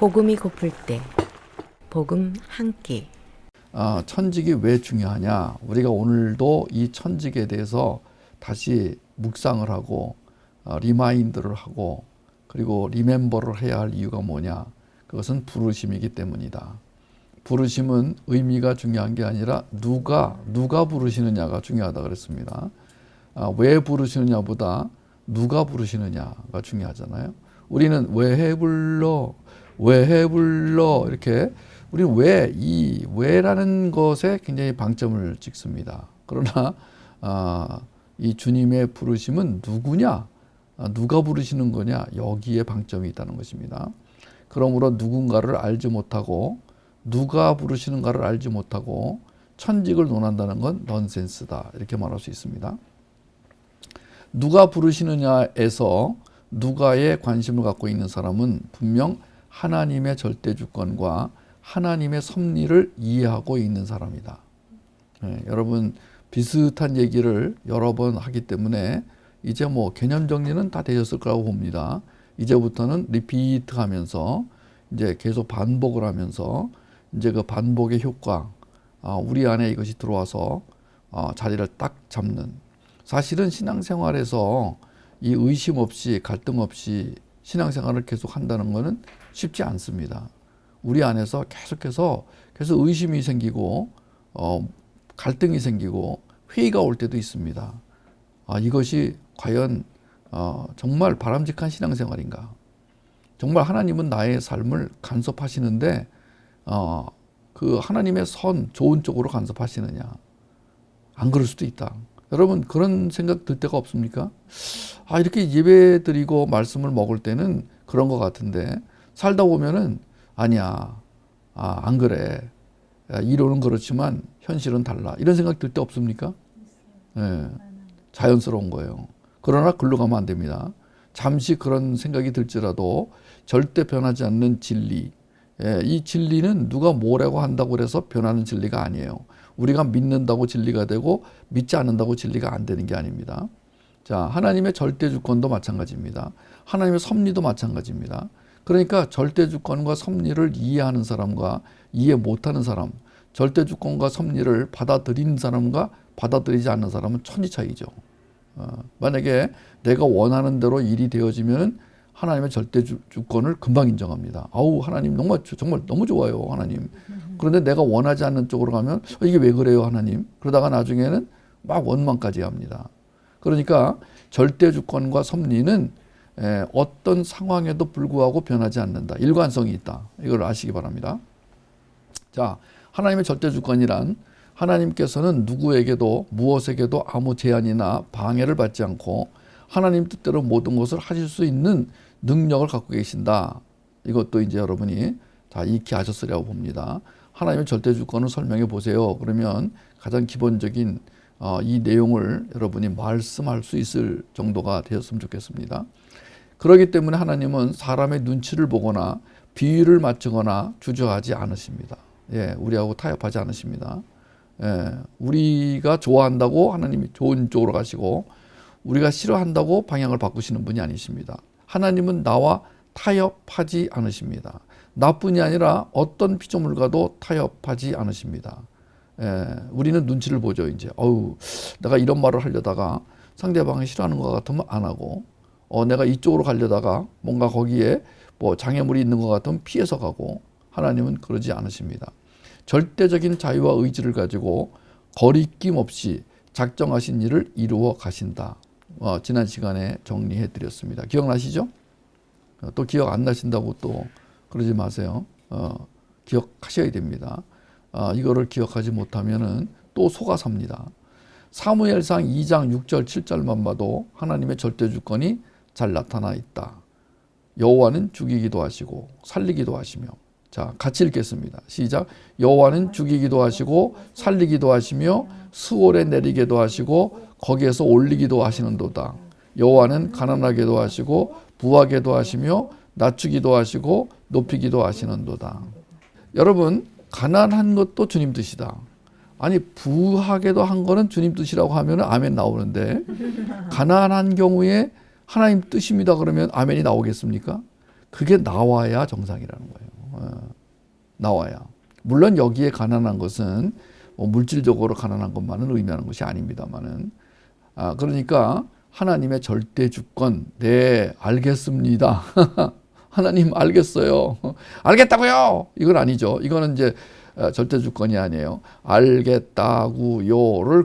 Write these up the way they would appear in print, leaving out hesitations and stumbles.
복음이 고플 때 복음 한 끼. 천직이 왜 중요하냐? 우리가 오늘도 이 천직에 대해서 다시 묵상을 하고 리마인드를 하고 그리고 리멤버를 해야 할 이유가 뭐냐? 그것은 부르심이기 때문이다. 부르심은 의미가 중요한 게 아니라 누가 부르시느냐가 중요하다 그랬습니다. 왜 부르시느냐보다 누가 부르시느냐가 중요하잖아요. 우리는 왜 불러 이렇게 우리는 이 왜라는 것에 굉장히 방점을 찍습니다. 그러나 이 주님의 부르심은 누구냐? 누가 부르시는 거냐? 여기에 방점이 있다는 것입니다. 그러므로 누군가를 알지 못하고 누가 부르시는가를 알지 못하고 천직을 논한다는 건 넌센스다. 이렇게 말할 수 있습니다. 누가 부르시느냐에서 누가에 관심을 갖고 있는 사람은 분명 하나님의 절대 주권과 하나님의 섭리를 이해하고 있는 사람이다. 여러분 비슷한 얘기를 여러 번 하기 때문에 이제 개념 정리는 다 되셨을 거라고 봅니다. 이제부터는 리피트 하면서 이제 계속 반복을 하면서 이제 그 반복의 효과, 우리 안에 이것이 들어와서 자리를 딱 잡는. 사실은 신앙생활에서 이 의심 없이 갈등 없이 신앙생활을 계속 한다는 것은 쉽지 않습니다. 우리 안에서 계속해서 의심이 생기고 갈등이 생기고 회의가 올 때도 있습니다. 이것이 과연 정말 바람직한 신앙생활인가? 정말 하나님은 나의 삶을 간섭하시는데 그 하나님의 좋은 쪽으로 간섭하시느냐? 안 그럴 수도 있다. 여러분 그런 생각 들 때가 없습니까? 이렇게 예배 드리고 말씀을 먹을 때는 그런 것 같은데 살다 보면은 아니야, 안 그래. 이론은 그렇지만 현실은 달라. 이런 생각 들 때 없습니까? 네, 자연스러운 거예요. 그러나 글로 가면 안 됩니다. 잠시 그런 생각이 들지라도 절대 변하지 않는 진리. 이 진리는 누가 뭐라고 한다고 해서 변하는 진리가 아니에요. 우리가 믿는다고 진리가 되고 믿지 않는다고 진리가 안 되는 게 아닙니다. 자, 하나님의 절대 주권도 마찬가지입니다. 하나님의 섭리도 마찬가지입니다. 그러니까 절대 주권과 섭리를 이해하는 사람과 이해 못하는 사람, 절대 주권과 섭리를 받아들이는 사람과 받아들이지 않는 사람은 천지 차이죠. 만약에 내가 원하는 대로 일이 되어지면 하나님의 절대 주권을 금방 인정합니다. 하나님 정말 너무 좋아요, 하나님. 그런데 내가 원하지 않는 쪽으로 가면 이게 왜 그래요, 하나님? 그러다가 나중에는 막 원망까지 합니다. 그러니까 절대 주권과 섭리는 어떤 상황에도 불구하고 변하지 않는다. 일관성이 있다. 이걸 아시기 바랍니다. 자, 하나님의 절대 주권이란 하나님께서는 누구에게도 무엇에게도 아무 제한이나 방해를 받지 않고 하나님 뜻대로 모든 것을 하실 수 있는 능력을 갖고 계신다. 이것도 이제 여러분이 다 익히 아셨으리라고 봅니다. 하나님의 절대 주권을 설명해 보세요. 그러면 가장 기본적인 이 내용을 여러분이 말씀할 수 있을 정도가 되었으면 좋겠습니다. 그렇기 때문에 하나님은 사람의 눈치를 보거나 비유를 맞추거나 주저하지 않으십니다. 우리하고 타협하지 않으십니다. 우리가 좋아한다고 하나님이 좋은 쪽으로 가시고 우리가 싫어한다고 방향을 바꾸시는 분이 아니십니다. 하나님은 나와 타협하지 않으십니다. 나뿐이 아니라 어떤 피조물과도 타협하지 않으십니다. 우리는 눈치를 보죠. 이제 내가 이런 말을 하려다가 상대방이 싫어하는 것 같으면 안 하고 내가 이쪽으로 가려다가 뭔가 거기에 장애물이 있는 것 같으면 피해서 가고 하나님은 그러지 않으십니다. 절대적인 자유와 의지를 가지고 거리낌 없이 작정하신 일을 이루어 가신다. 지난 시간에 정리해 드렸습니다. 기억나시죠? 또 기억 안 나신다고 또 그러지 마세요. 기억하셔야 됩니다. 이거를 기억하지 못하면은 또 속아 삽니다. 사무엘상 2장 6절 7절만 봐도 하나님의 절대 주권이 잘 나타나 있다. 여호와는 죽이기도 하시고 살리기도 하시며. 자, 같이 읽겠습니다. 시작. 여호와는 죽이기도 하시고 살리기도 하시며 수월에 내리게도 하시고 거기에서 올리기도 하시는도다. 여호와는 가난하게도 하시고 부하게도 하시며 낮추기도 하시고 높이기도 하시는도다. 여러분, 가난한 것도 주님 뜻이다. 부하게도 한 거는 주님 뜻이라고 하면 아멘 나오는데 가난한 경우에 하나님 뜻입니다 그러면 아멘이 나오겠습니까? 그게 나와야 정상이라는 거예요. 나와요. 물론 여기에 가난한 것은 뭐 물질적으로 가난한 것만은 의미하는 것이 아닙니다만은, 그러니까 하나님의 절대 주권, 네, 알겠습니다. 하나님 알겠어요. 알겠다고요. 이건 아니죠. 이거는 이제 절대 주권이 아니에요. 알겠다고요를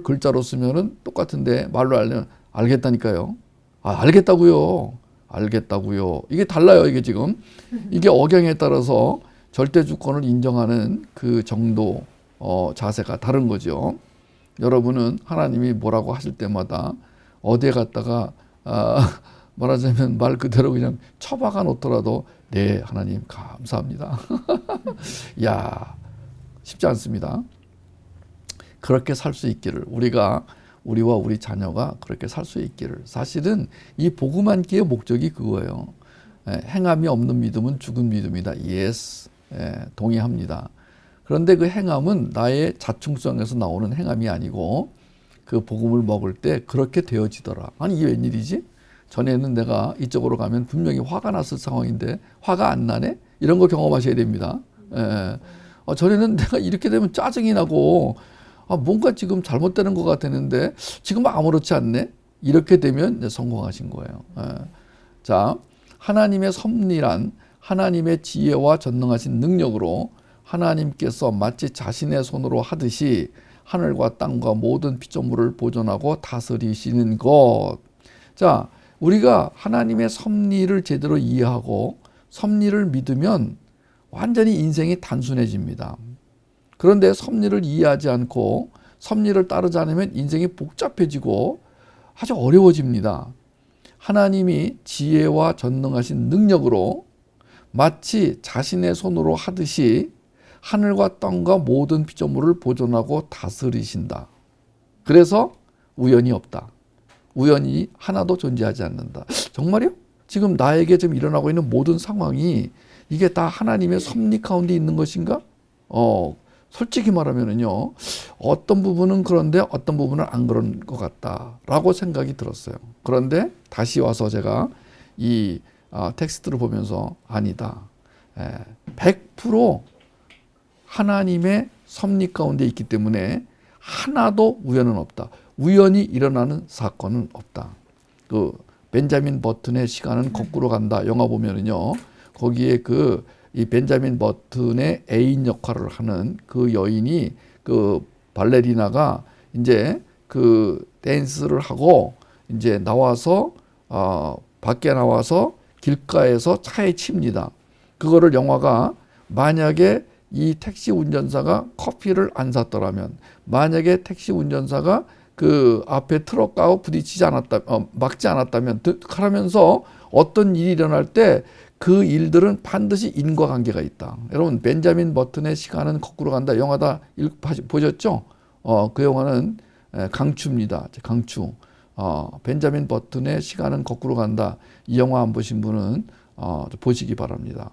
글자로 쓰면은 똑같은데 말로 하려면 알겠다니까요. 알겠다고요. 알겠다고요. 이게 달라요. 이게 지금 이게 억양에 따라서 절대 주권을 인정하는 그 정도 자세가 다른 거죠. 여러분은 하나님이 뭐라고 하실 때마다 어디에 갔다가 말하자면 말 그대로 그냥 처박아 놓더라도 네 하나님 감사합니다. 야 쉽지 않습니다. 그렇게 살 수 있기를 우리와 우리 자녀가 그렇게 살 수 있기를. 사실은 이 복음 안기의 목적이 그거예요. 행함이 없는 믿음은 죽은 믿음이다. Yes, 동의합니다. 그런데 그 행함은 나의 자충성에서 나오는 행함이 아니고 그 복음을 먹을 때 그렇게 되어지더라. 아니 이게 웬일이지? 전에는 내가 이쪽으로 가면 분명히 화가 났을 상황인데 화가 안 나네? 이런 거 경험하셔야 됩니다. 전에는 내가 이렇게 되면 짜증이 나고 뭔가 지금 잘못되는 것 같았는데 지금 아무렇지 않네? 이렇게 되면 이제 성공하신 거예요. 자, 하나님의 섭리란 하나님의 지혜와 전능하신 능력으로 하나님께서 마치 자신의 손으로 하듯이 하늘과 땅과 모든 피조물을 보존하고 다스리시는 것. 자, 우리가 하나님의 섭리를 제대로 이해하고 섭리를 믿으면 완전히 인생이 단순해집니다. 그런데 섭리를 이해하지 않고 섭리를 따르지 않으면 인생이 복잡해지고 아주 어려워집니다. 하나님이 지혜와 전능하신 능력으로 마치 자신의 손으로 하듯이 하늘과 땅과 모든 피조물을 보존하고 다스리신다. 그래서 우연이 없다. 우연이 하나도 존재하지 않는다. 정말요? 지금 나에게 지금 일어나고 있는 모든 상황이 이게 다 하나님의 섭리 가운데 있는 것인가? 솔직히 말하면은요, 어떤 부분은 그런데 어떤 부분은 안 그런 것 같다라고 생각이 들었어요. 그런데 다시 와서 제가 이 텍스트를 보면서 아니다. 100% 하나님의 섭리 가운데 있기 때문에 하나도 우연은 없다. 우연히 일어나는 사건은 없다. 그 벤자민 버튼의 시간은 거꾸로 간다. 영화 보면은요, 거기에 이 벤자민 버튼의 애인 역할을 하는 그 여인이 그 발레리나가 이제 그 댄스를 하고 이제 나와서 밖에 나와서 길가에서 차에 칩니다. 그거를 영화가 만약에 이 택시 운전사가 커피를 안 샀더라면, 만약에 택시 운전사가 그 앞에 트럭하고 부딪히지 않았다, 막지 않았다면, 하면서 어떤 일이 일어날 때 그 일들은 반드시 인과관계가 있다. 여러분, 벤자민 버튼의 시간은 거꾸로 간다. 영화 다 보셨죠? 그 영화는 강추입니다. 강추. 벤자민 버튼의 시간은 거꾸로 간다. 이 영화 안 보신 분은 보시기 바랍니다.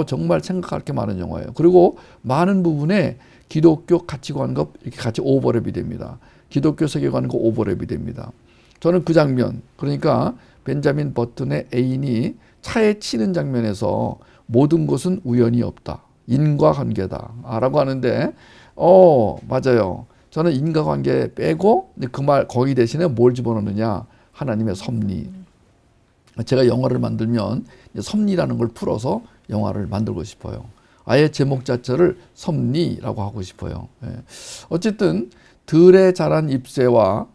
정말 생각할 게 많은 영화예요. 그리고 많은 부분에 기독교 가치관과 이렇게 같이 오버랩이 됩니다. 기독교 세계관과 오버랩이 됩니다. 저는 그 장면, 그러니까 벤자민 버튼의 애인이 차에 치는 장면에서 모든 것은 우연이 없다. 인과관계다. 라고 하는데, 맞아요. 저는 인과관계 빼고 그 말 거기 대신에 뭘 집어넣느냐? 하나님의 섭리. 제가 영화를 만들면 섭리라는 걸 풀어서 영화를 만들고 싶어요. 아예 제목 자체를 섭리라고 하고 싶어요. 어쨌든 들에 자란 잎새와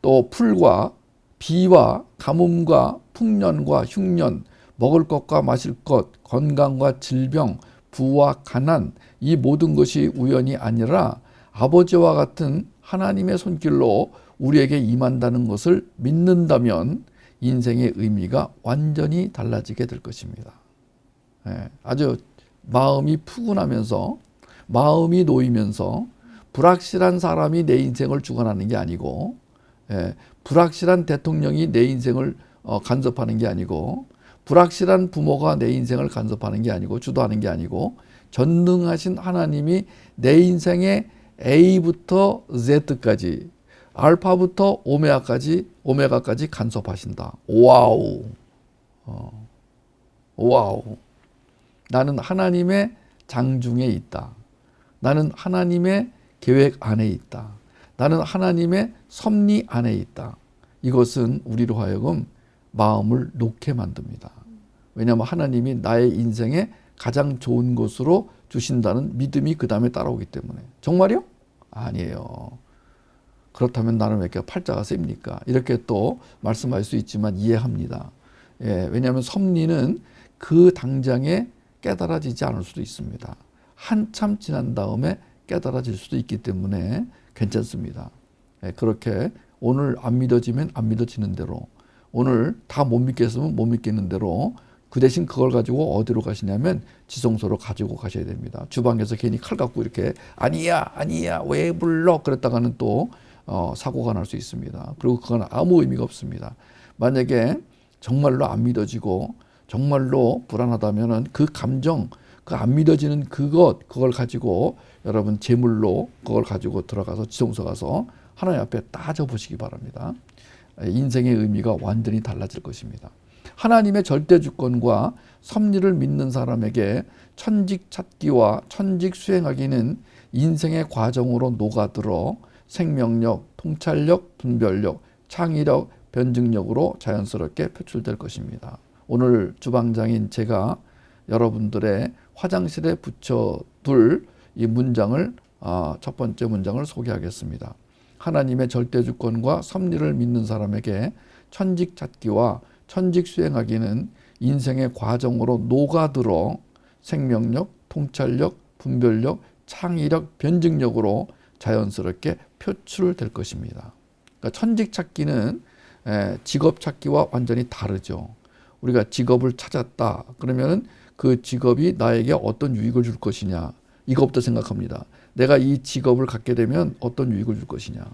또 풀과 비와 가뭄과 풍년과 흉년, 먹을 것과 마실 것, 건강과 질병, 부와 가난, 이 모든 것이 우연이 아니라 아버지와 같은 하나님의 손길로 우리에게 임한다는 것을 믿는다면 인생의 의미가 완전히 달라지게 될 것입니다. 아주 마음이 푸근하면서, 마음이 놓이면서 불확실한 사람이 내 인생을 주관하는 게 아니고, 불확실한 대통령이 내 인생을 간섭하는 게 아니고, 불확실한 부모가 내 인생을 간섭하는 게 아니고, 주도하는 게 아니고, 전능하신 하나님이 내 인생의 A부터 Z까지, 알파부터 오메가까지 간섭하신다. 와우. 와우. 나는 하나님의 장중에 있다. 나는 하나님의 계획 안에 있다. 나는 하나님의 섭리 안에 있다. 이것은 우리로 하여금 마음을 놓게 만듭니다. 왜냐하면 하나님이 나의 인생에 가장 좋은 것으로 주신다는 믿음이 그 다음에 따라오기 때문에. 정말요? 아니에요. 그렇다면 나는 왜 이렇게 팔자가 셉니까? 이렇게 또 말씀할 수 있지만 이해합니다. 예, 왜냐하면 섭리는 그 당장에 깨달아지지 않을 수도 있습니다. 한참 지난 다음에 깨달아질 수도 있기 때문에 괜찮습니다. 예, 그렇게 오늘 안 믿어지면 안 믿어지는 대로, 오늘 다 못 믿겠으면 못 믿겠는 대로 그 대신 그걸 가지고 어디로 가시냐면 지성소로 가지고 가셔야 됩니다. 주방에서 괜히 칼 갖고 이렇게 아니야 왜 불러 그랬다가는 또 사고가 날 수 있습니다. 그리고 그건 아무 의미가 없습니다. 만약에 정말로 안 믿어지고 정말로 불안하다면은 그 감정, 그 안 믿어지는 그걸 가지고 여러분 제물로 그걸 가지고 들어가서 지성소 가서 하나님 앞에 따져 보시기 바랍니다. 인생의 의미가 완전히 달라질 것입니다. 하나님의 절대 주권과 섭리를 믿는 사람에게 천직 찾기와 천직 수행하기는 인생의 과정으로 녹아들어 생명력, 통찰력, 분별력, 창의력, 변증력으로 자연스럽게 표출될 것입니다. 오늘 주방장인 제가 여러분들의 화장실에 붙여둘 이 문장을 첫 번째 문장을 소개하겠습니다. 하나님의 절대 주권과 섭리를 믿는 사람에게 천직 찾기와 천직 수행하기는 인생의 과정으로 녹아들어 생명력, 통찰력, 분별력, 창의력, 변증력으로 자연스럽게 표출될 것입니다. 그러니까 천직 찾기는 직업 찾기와 완전히 다르죠. 우리가 직업을 찾았다 그러면은 그 직업이 나에게 어떤 유익을 줄 것이냐 이것부터 생각합니다. 내가 이 직업을 갖게 되면 어떤 유익을 줄 것이냐.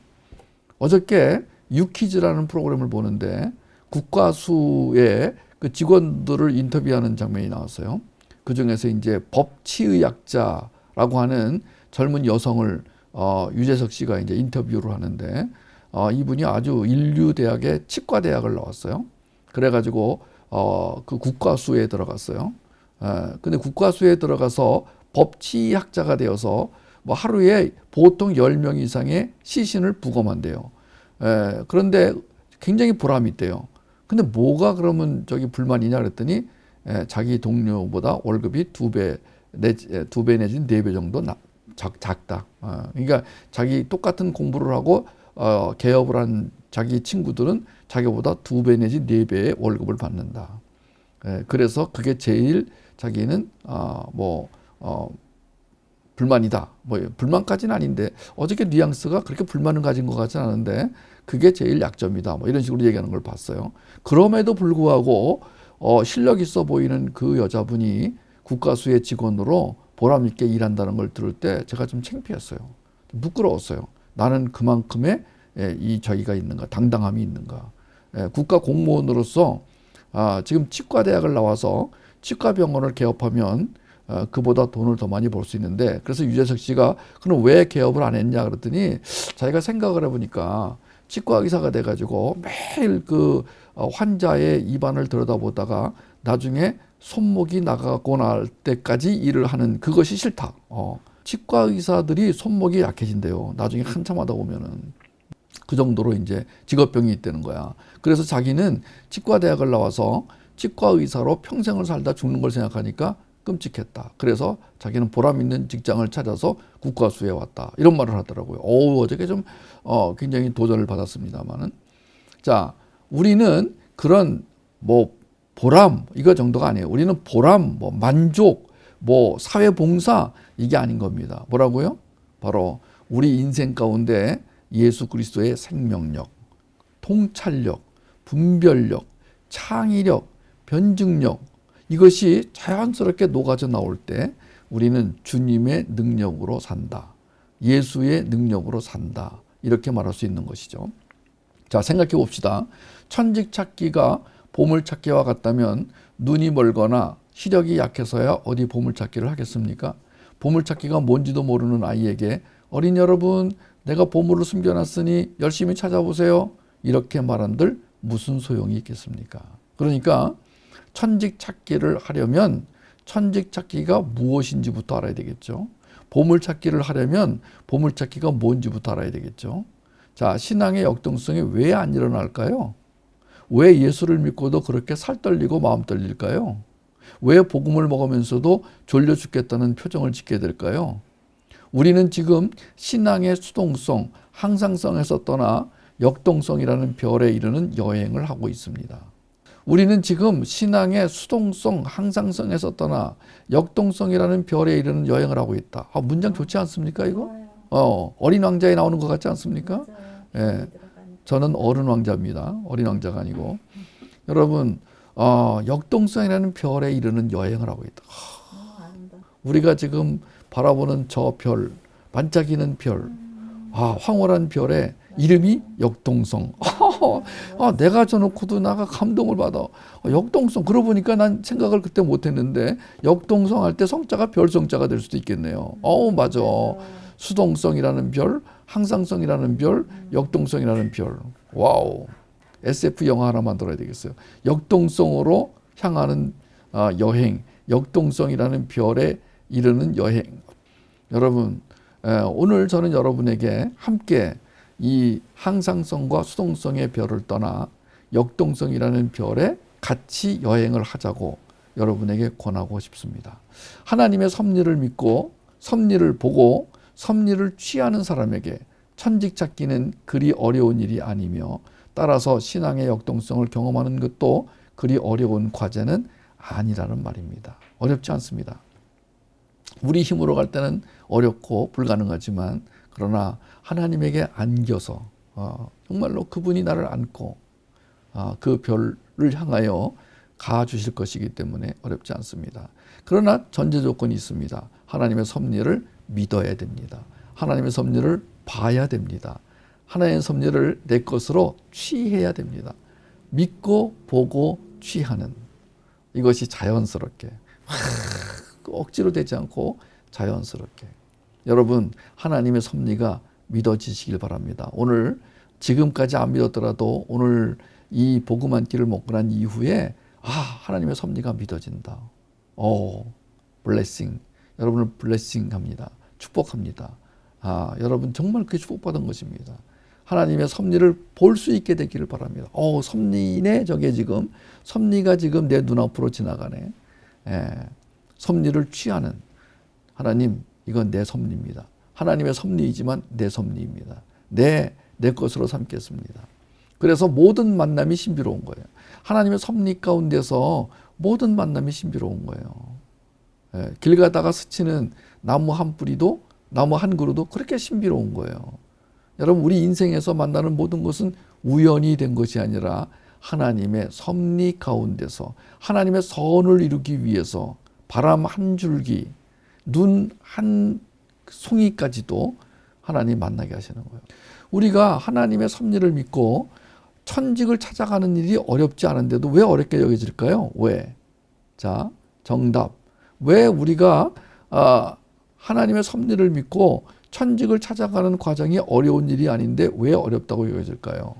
어저께 유퀴즈라는 프로그램을 보는데 국과수의 그 직원들을 인터뷰하는 장면이 나왔어요. 그 중에서 이제 법치의학자라고 하는 젊은 여성을 유재석 씨가 이제 인터뷰를 하는데 이분이 아주 인류대학의 치과대학을 나왔어요. 그래가지고 그 국과수에 들어갔어요. 근데 국과수에 들어가서 법치학자가 되어서 뭐 하루에 보통 10명 이상의 시신을 부검한대요. 그런데 굉장히 보람이 있대요. 근데 뭐가 그러면 불만이냐 그랬더니 자기 동료보다 월급이 2배 내지 4배 정도 작다. 그러니까 자기 똑같은 공부를 하고 개업을 한 자기 친구들은 자기보다 2배 내지 4배의 월급을 받는다. 그래서 그게 제일 자기는 불만이다. 불만까지는 아닌데 어저께 뉘앙스가 그렇게 불만을 가진 것 같지는 않은데 그게 제일 약점이다. 이런 식으로 얘기하는 걸 봤어요. 그럼에도 불구하고 실력 있어 보이는 그 여자분이 국가수의 직원으로 보람 있게 일한다는 걸 들을 때 제가 좀 창피했어요. 부끄러웠어요. 나는 그만큼의 이 저기가 있는가, 당당함이 있는가. 국가 공무원으로서 지금 치과대학을 나와서 치과병원을 개업하면 그보다 돈을 더 많이 벌 수 있는데 그래서 유재석 씨가 그럼 왜 개업을 안 했냐 그랬더니 자기가 생각을 해보니까 치과 의사가 돼가지고 매일 그 환자의 입안을 들여다보다가 나중에 손목이 나가고 날 때까지 일을 하는 그것이 싫다. 치과 의사들이 손목이 약해진대요. 나중에 한참 하다 보면은 그 정도로 이제 직업병이 있다는 거야. 그래서 자기는 치과대학을 나와서 치과 의사로 평생을 살다 죽는 걸 생각하니까 끔찍했다. 그래서 자기는 보람 있는 직장을 찾아서 국과수에 왔다. 이런 말을 하더라고요. 어저께 좀 굉장히 도전을 받았습니다만은. 자, 우리는 그런 보람 이거 정도가 아니에요. 우리는 보람, 만족, 사회봉사 이게 아닌 겁니다. 뭐라고요? 바로 우리 인생 가운데 예수 그리스도의 생명력, 통찰력, 분별력, 창의력, 변증력 이것이 자연스럽게 녹아져 나올 때 우리는 주님의 능력으로 산다. 예수의 능력으로 산다. 이렇게 말할 수 있는 것이죠. 자, 생각해 봅시다. 천직 찾기가 보물 찾기와 같다면 눈이 멀거나 시력이 약해서야 어디 보물 찾기를 하겠습니까? 보물 찾기가 뭔지도 모르는 아이에게 어린 여러분, 내가 보물을 숨겨놨으니 열심히 찾아보세요. 이렇게 말한들 무슨 소용이 있겠습니까? 그러니까 천직 찾기를 하려면 천직 찾기가 무엇인지부터 알아야 되겠죠. 보물 찾기를 하려면 보물 찾기가 뭔지부터 알아야 되겠죠. 자, 신앙의 역동성이 왜 안 일어날까요? 왜 예수를 믿고도 그렇게 살 떨리고 마음 떨릴까요? 왜 복음을 먹으면서도 졸려 죽겠다는 표정을 짓게 될까요? 우리는 지금 신앙의 수동성, 항상성에서 떠나 역동성이라는 별에 이르는 여행을 하고 있습니다. 우리는 지금 신앙의 수동성, 항상성에서 떠나 역동성이라는 별에 이르는 여행을 하고 있다. 문장 좋지 않습니까, 이거? 어린 왕자에 나오는 것 같지 않습니까? 예. 저는 어른 왕자입니다. 어린 왕자가 아니고. 여러분, 역동성이라는 별에 이르는 여행을 하고 있다. 우리가 지금 바라보는 저 별, 반짝이는 별, 황홀한 별의 이름이 역동성. 내가 져놓고도 나가 감동을 받아. 역동성. 그러고 보니까 난 생각을 그때 못했는데 역동성 할 때 성자가 별성자가 될 수도 있겠네요. 맞아. 수동성이라는 별, 항상성이라는 별, 역동성이라는 별. 와우. SF 영화 하나 만들어야 되겠어요. 역동성으로 향하는 여행, 역동성이라는 별에 이르는 여행. 여러분, 오늘 저는 여러분에게 함께 이 항상성과 수동성의 별을 떠나 역동성이라는 별에 같이 여행을 하자고 여러분에게 권하고 싶습니다. 하나님의 섭리를 믿고 섭리를 보고 섭리를 취하는 사람에게 천직 찾기는 그리 어려운 일이 아니며 따라서 신앙의 역동성을 경험하는 것도 그리 어려운 과제는 아니라는 말입니다. 어렵지 않습니다. 우리 힘으로 갈 때는 어렵고 불가능하지만 그러나 하나님에게 안겨서 정말로 그분이 나를 안고 그 별을 향하여 가주실 것이기 때문에 어렵지 않습니다. 그러나 전제 조건이 있습니다. 하나님의 섭리를 믿어야 됩니다. 하나님의 섭리를 봐야 됩니다. 하나님의 섭리를 내 것으로 취해야 됩니다. 믿고 보고 취하는 이것이 자연스럽게 억지로 되지 않고 자연스럽게 여러분 하나님의 섭리가 믿어지시길 바랍니다. 오늘 지금까지 안 믿었더라도 오늘 이 복음 한 끼를 먹고 난 이후에 하나님의 섭리가 믿어진다. 블레싱. 여러분을 블레싱 합니다. 축복합니다. 여러분 정말 그게 축복받은 것입니다. 하나님의 섭리를 볼 수 있게 되기를 바랍니다. 섭리네 저게 지금 섭리가 지금 내 눈앞으로 지나가네. 섭리를 취하는 하나님 이건 내 섭리입니다. 하나님의 섭리이지만 내 섭리입니다. 내 것으로 삼겠습니다. 그래서 모든 만남이 신비로운 거예요. 하나님의 섭리 가운데서 모든 만남이 신비로운 거예요. 길 가다가 스치는 나무 한 뿌리도 나무 한 그루도 그렇게 신비로운 거예요. 여러분 우리 인생에서 만나는 모든 것은 우연이 된 것이 아니라 하나님의 섭리 가운데서 하나님의 선을 이루기 위해서 바람 한 줄기, 눈 한 송이까지도 하나님 만나게 하시는 거예요. 우리가 하나님의 섭리를 믿고 천직을 찾아가는 일이 어렵지 않은데도 왜 어렵게 여겨질까요? 왜? 자, 정답. 왜 우리가 하나님의 섭리를 믿고 천직을 찾아가는 과정이 어려운 일이 아닌데 왜 어렵다고 여겨질까요?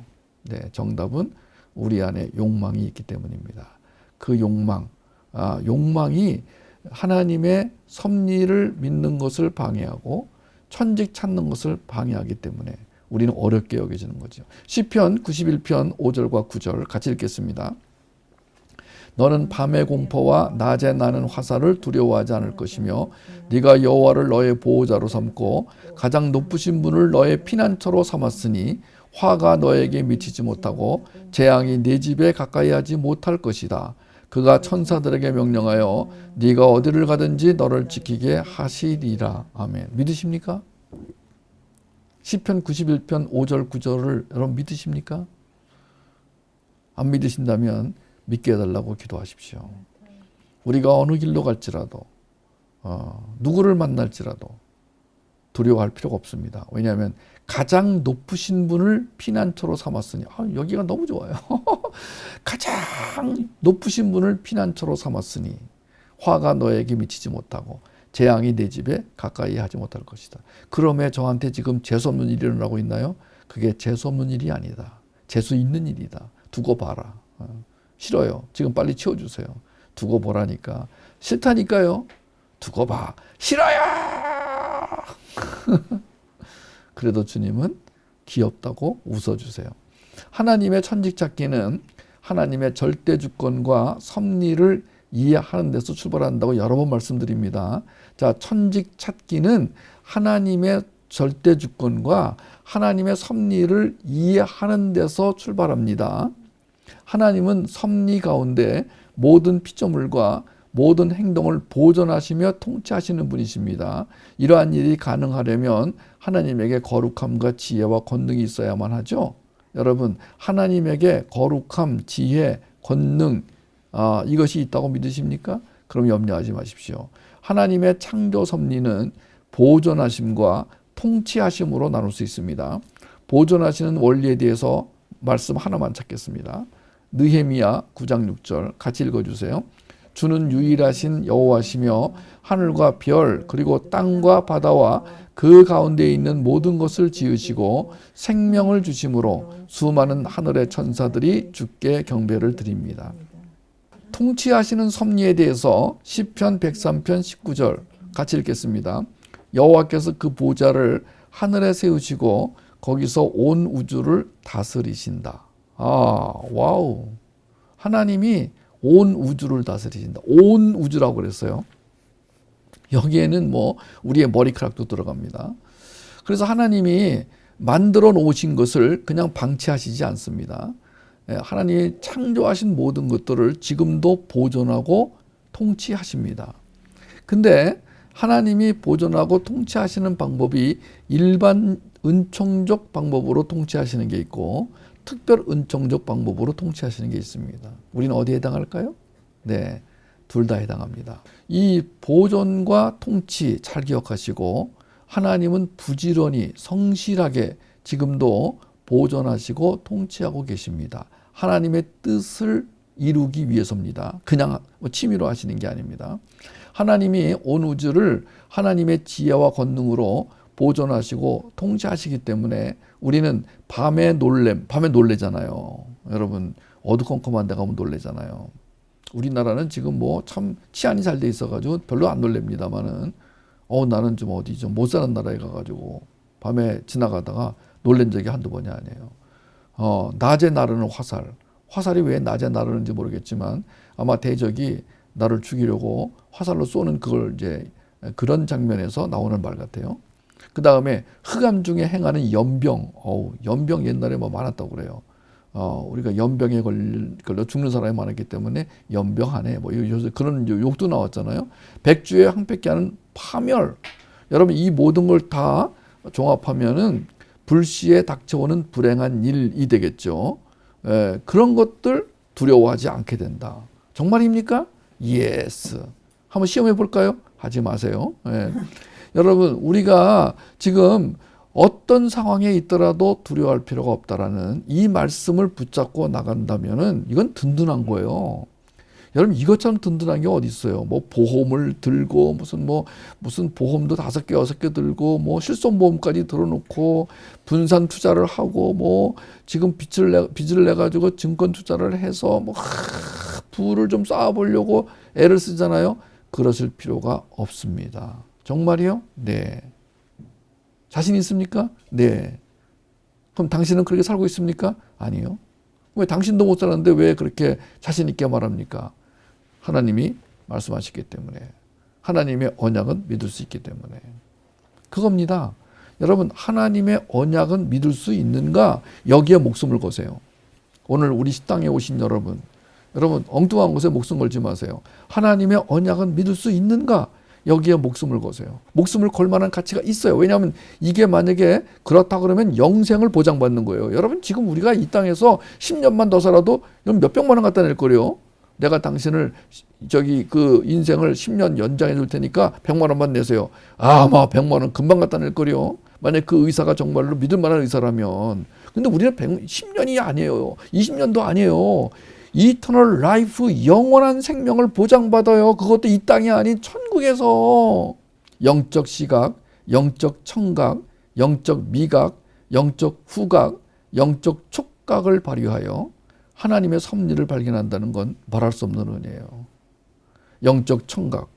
네, 정답은 우리 안에 욕망이 있기 때문입니다. 그 욕망이 하나님의 섭리를 믿는 것을 방해하고 천직 찾는 것을 방해하기 때문에 우리는 어렵게 여겨지는 거죠. 시편 91편 5절과 9절 같이 읽겠습니다. 너는 밤의 공포와 낮에 나는 화살을 두려워하지 않을 것이며 네가 여호와를 너의 보호자로 삼고 가장 높으신 분을 너의 피난처로 삼았으니 화가 너에게 미치지 못하고 재앙이 네 집에 가까이 하지 못할 것이다. 그가 천사들에게 명령하여 네가 어디를 가든지 너를 지키게 하시리라. 아멘. 믿으십니까? 시편 91편 5절 9절을 여러분 믿으십니까? 안 믿으신다면 믿게 해달라고 기도하십시오. 우리가 어느 길로 갈지라도 누구를 만날지라도 두려워할 필요가 없습니다. 왜냐하면 가장 높으신 분을 피난처로 삼았으니 여기가 너무 좋아요. 가장 높으신 분을 피난처로 삼았으니 화가 너에게 미치지 못하고 재앙이 내 집에 가까이 하지 못할 것이다. 그러면 저한테 지금 재수없는 일이 일어나고 있나요? 그게 재수없는 일이 아니다. 재수 있는 일이다. 두고 봐라. 싫어요. 지금 빨리 치워주세요. 두고 보라니까. 싫다니까요. 두고 봐. 싫어요. 그래도 주님은 귀엽다고 웃어주세요. 하나님의 천직 찾기는 하나님의 절대 주권과 섭리를 이해하는 데서 출발한다고 여러 번 말씀드립니다. 자, 천직 찾기는 하나님의 절대 주권과 하나님의 섭리를 이해하는 데서 출발합니다. 하나님은 섭리 가운데 모든 피조물과 모든 행동을 보존하시며 통치하시는 분이십니다. 이러한 일이 가능하려면 하나님에게 거룩함과 지혜와 권능이 있어야만 하죠. 여러분, 하나님에게 거룩함, 지혜, 권능 이것이 있다고 믿으십니까? 그럼 염려하지 마십시오. 하나님의 창조 섭리는 보존하심과 통치하심으로 나눌 수 있습니다. 보존하시는 원리에 대해서 말씀 하나만 찾겠습니다. 느헤미야 9장 6절 같이 읽어주세요. 주는 유일하신 여호와시며 하늘과 별 그리고 땅과 바다와 그 가운데 있는 모든 것을 지으시고 생명을 주심으로 수많은 하늘의 천사들이 주께 경배를 드립니다. 통치하시는 섭리에 대해서 시편 103편 19절 같이 읽겠습니다. 여호와께서 그 보좌를 하늘에 세우시고 거기서 온 우주를 다스리신다. 와우. 하나님이 온 우주를 다스리신다. 온 우주라고 그랬어요. 여기에는 뭐 우리의 머리카락도 들어갑니다. 그래서 하나님이 만들어 놓으신 것을 그냥 방치하시지 않습니다. 하나님이 창조하신 모든 것들을 지금도 보존하고 통치하십니다. 근데 하나님이 보존하고 통치하시는 방법이 일반 은총적 방법으로 통치하시는 게 있고 특별 은총적 방법으로 통치하시는 게 있습니다. 우리는 어디에 해당할까요? 네, 둘 다 해당합니다. 이 보존과 통치 잘 기억하시고 하나님은 부지런히 성실하게 지금도 보존하시고 통치하고 계십니다. 하나님의 뜻을 이루기 위해서입니다. 그냥 취미로 하시는 게 아닙니다. 하나님이 온 우주를 하나님의 지혜와 권능으로 보존하시고 통치하시기 때문에 우리는 밤에 놀래잖아요. 여러분 어두컴컴한 데 가면 놀래잖아요. 우리나라는 지금 뭐 참 치안이 잘 돼 있어가지고 별로 안 놀랍니다만은 나는 좀 어디 좀 못 사는 나라에 가가지고 밤에 지나가다가 놀란 적이 한두 번이 아니에요. 낮에 나르는 화살이 왜 낮에 나르는지 모르겠지만 아마 대적이 나를 죽이려고 화살로 쏘는 그걸 이제 그런 장면에서 나오는 말 같아요. 그 다음에 흑암 중에 행하는 연병. 연병 옛날에 뭐 많았다고 그래요. 우리가 연병에 걸려 죽는 사람이 많았기 때문에 연병하네. 뭐 요새 그런 욕도 나왔잖아요. 백주에 항백기 하는 파멸. 여러분 이 모든 걸 다 종합하면은 불시에 닥쳐오는 불행한 일이 되겠죠. 그런 것들 두려워하지 않게 된다. 정말입니까? 예스. 한번 시험해 볼까요? 하지 마세요. 여러분 우리가 지금 어떤 상황에 있더라도 두려워할 필요가 없다라는 이 말씀을 붙잡고 나간다면은 이건 든든한 거예요. 여러분 이것처럼 든든한 게 어디 있어요? 뭐 보험을 들고 무슨 보험도 5개 6개 들고 뭐 실손보험까지 들어놓고 분산 투자를 하고 뭐 지금 빚을 내 가지고 증권 투자를 해서 뭐 부를 좀 쌓아보려고 애를 쓰잖아요. 그러실 필요가 없습니다. 정말이요? 네. 자신 있습니까? 네. 그럼 당신은 그렇게 살고 있습니까? 아니요. 왜 당신도 못 살았는데 왜 그렇게 자신 있게 말합니까? 하나님이 말씀하시기 때문에. 하나님의 언약은 믿을 수 있기 때문에. 그겁니다. 여러분 하나님의 언약은 믿을 수 있는가? 여기에 목숨을 거세요. 오늘 우리 식당에 오신 여러분 엉뚱한 곳에 목숨 걸지 마세요. 하나님의 언약은 믿을 수 있는가? 여기에 목숨을 거세요. 목숨을 걸 만한 가치가 있어요. 왜냐하면 이게 만약에 그렇다 그러면 영생을 보장받는 거예요. 여러분 지금 우리가 이 땅에서 10년만 더 살아도 몇백만 원 갖다 낼 거래요. 내가 당신을 그 인생을 10년 연장해 줄 테니까 100만 원만 내세요. 아마 100만 원 금방 갖다 낼 거래요. 만약 그 의사가 정말로 믿을 만한 의사라면. 근데 우리는 10년이 아니에요. 20년도 아니에요. 이터널 라이프 영원한 생명을 보장받아요. 그것도 이 땅이 아닌 천국에서. 영적 시각, 영적 청각, 영적 미각, 영적 후각, 영적 촉각을 발휘하여 하나님의 섭리를 발견한다는 건 말할 수 없는 은혜예요. 영적 청각,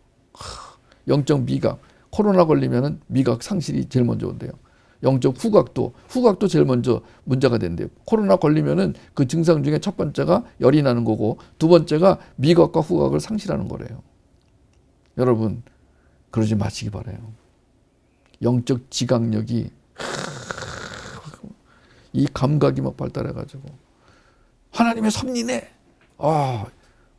영적 미각. 코로나 걸리면은 미각 상실이 제일 먼저 온대요. 영적 후각도 제일 먼저 문제가 된대요. 코로나 걸리면은 그 증상 중에 첫 번째가 열이 나는 거고 두 번째가 미각과 후각을 상실하는 거래요. 여러분 그러지 마시기 바라요. 영적 지각력이 이 감각이 막 발달해가지고 하나님의 섭리네.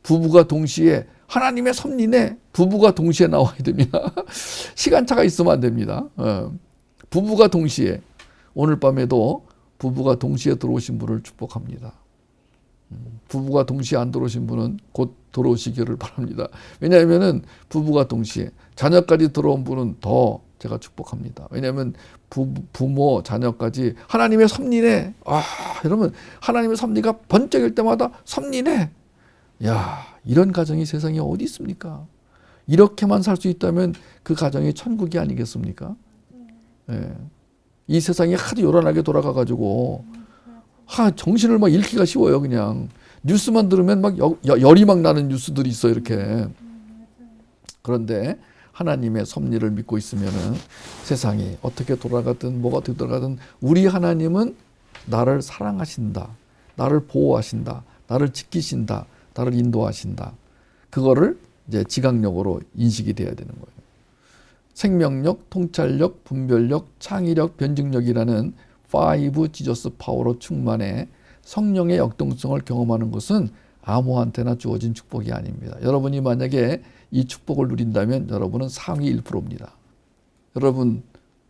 부부가 동시에 하나님의 섭리네. 부부가 동시에 나와야 됩니다. 시간차가 있으면 안 됩니다. 부부가 동시에 오늘 밤에도 부부가 동시에 들어오신 분을 축복합니다. 부부가 동시에 안 들어오신 분은 곧 들어오시기를 바랍니다. 왜냐하면은 부부가 동시에 자녀까지 들어온 분은 더 제가 축복합니다. 왜냐하면 부모 자녀까지 하나님의 섭리네. 여러분 하나님의 섭리가 번쩍일 때마다 섭리네. 야, 이런 가정이 세상에 어디 있습니까? 이렇게만 살 수 있다면 그 가정이 천국이 아니겠습니까? 예. 이 세상이 하도 요란하게 돌아가가지고 정신을 막 잃기가 쉬워요. 그냥 뉴스만 들으면 막 열이 막 나는 뉴스들이 있어 이렇게. 그런데 하나님의 섭리를 믿고 있으면은 세상이 어떻게 돌아가든 뭐가 어떻게 돌아가든 우리 하나님은 나를 사랑하신다, 나를 보호하신다, 나를 지키신다, 나를 인도하신다. 그거를 이제 지각력으로 인식이 돼야 되는 거예요. 생명력, 통찰력, 분별력, 창의력, 변증력이라는 5 지저스 파워로 충만해 성령의 역동성을 경험하는 것은 아무한테나 주어진 축복이 아닙니다. 여러분이 만약에 이 축복을 누린다면 여러분은 상위 1%입니다. 여러분,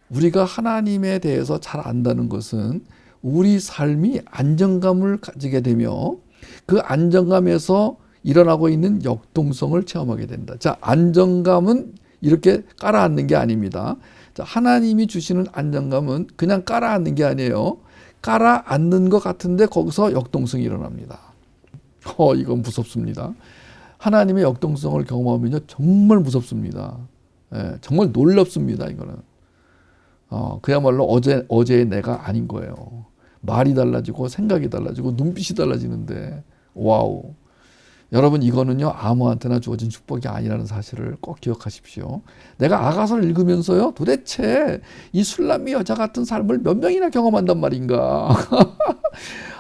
우리가 하나님에 대해서 잘 안다는 것은 우리 삶이 안정감을 가지게 되며 그 안정감에서 일어나고 있는 역동성을 체험하게 된다. 자, 안정감은 이렇게 깔아앉는 게 아닙니다. 자, 하나님이 주시는 안정감은 그냥 깔아앉는 게 아니에요. 깔아앉는 것 같은데 거기서 역동성이 일어납니다. 이건 무섭습니다. 하나님의 역동성을 경험하면요 정말 무섭습니다. 정말 놀랍습니다. 이거는 그야말로 어제의 내가 아닌 거예요. 말이 달라지고 생각이 달라지고 눈빛이 달라지는데 와우. 여러분 이거는요 아무한테나 주어진 축복이 아니라는 사실을 꼭 기억하십시오. 내가 아가서를 읽으면서요 도대체 이 술람미 여자 같은 삶을 몇 명이나 경험한단 말인가.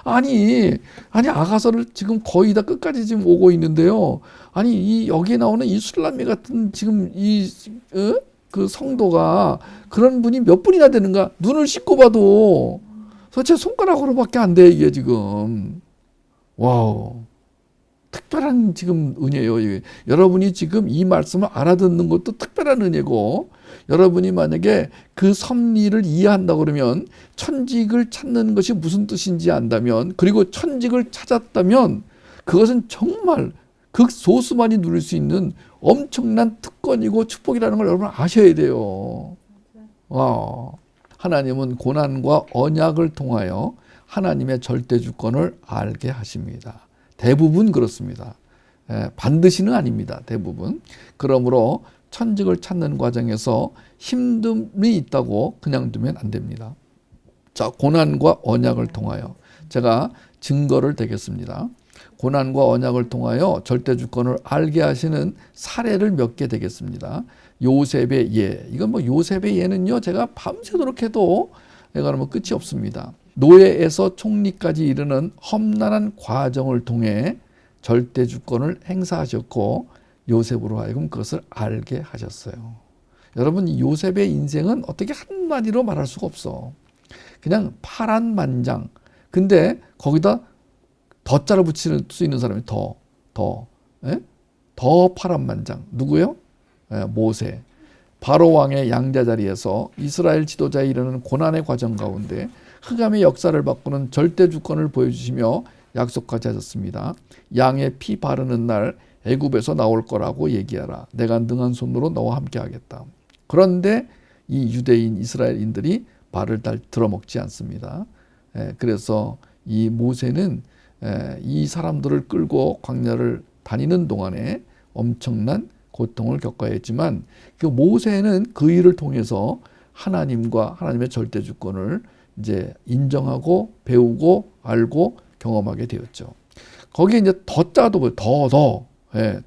아니 아가서를 지금 거의 다 끝까지 지금 오고 있는데요. 아니 여기에 나오는 이 술람미 같은 지금 그 성도가 그런 분이 몇 분이나 되는가. 눈을 씻고 봐도 도대체 손가락으로밖에 안 돼 이게 지금. 와우. 특별한 지금 은혜예요. 이게. 여러분이 지금 이 말씀을 알아듣는 것도 특별한 은혜고 여러분이 만약에 그 섭리를 이해한다 그러면 천직을 찾는 것이 무슨 뜻인지 안다면 그리고 천직을 찾았다면 그것은 정말 극소수만이 누릴 수 있는 엄청난 특권이고 축복이라는 걸 여러분 아셔야 돼요. 하나님은 고난과 언약을 통하여 하나님의 절대 주권을 알게 하십니다. 대부분 그렇습니다. 반드시는 아닙니다. 대부분. 그러므로 천직을 찾는 과정에서 힘듦이 있다고 그냥 두면 안 됩니다. 자, 고난과 언약을 통하여 제가 증거를 대겠습니다. 고난과 언약을 통하여 절대 주권을 알게 하시는 사례를 몇 개 되겠습니다. 요셉의 예. 이건 뭐 요셉의 예는요. 제가 밤새도록 해도 내가 뭐 끝이 없습니다. 노예에서 총리까지 이르는 험난한 과정을 통해 절대 주권을 행사하셨고 요셉으로 하여금 그것을 알게 하셨어요. 여러분 이 요셉의 인생은 어떻게 한마디로 말할 수가 없어. 그냥 파란만장. 근데 거기다 더자를 붙일 수 있는 사람이 더 파란만장. 누구요? 모세. 바로 왕의 양자 자리에서 이스라엘 지도자에 이르는 고난의 과정 가운데 흑암의 역사를 바꾸는 절대 주권을 보여주시며 약속까지 하셨습니다. 양의 피 바르는 날 애굽에서 나올 거라고 얘기하라. 내가 능한 손으로 너와 함께 하겠다. 그런데 이 유대인 이스라엘인들이 발을 들어먹지 않습니다. 그래서 이 모세는 이 사람들을 끌고 광야를 다니는 동안에 엄청난 고통을 겪어야 했지만 그 모세는 그 일을 통해서 하나님과 하나님의 절대 주권을 이제 인정하고 배우고 알고 경험하게 되었죠. 거기에 이제 더자도 더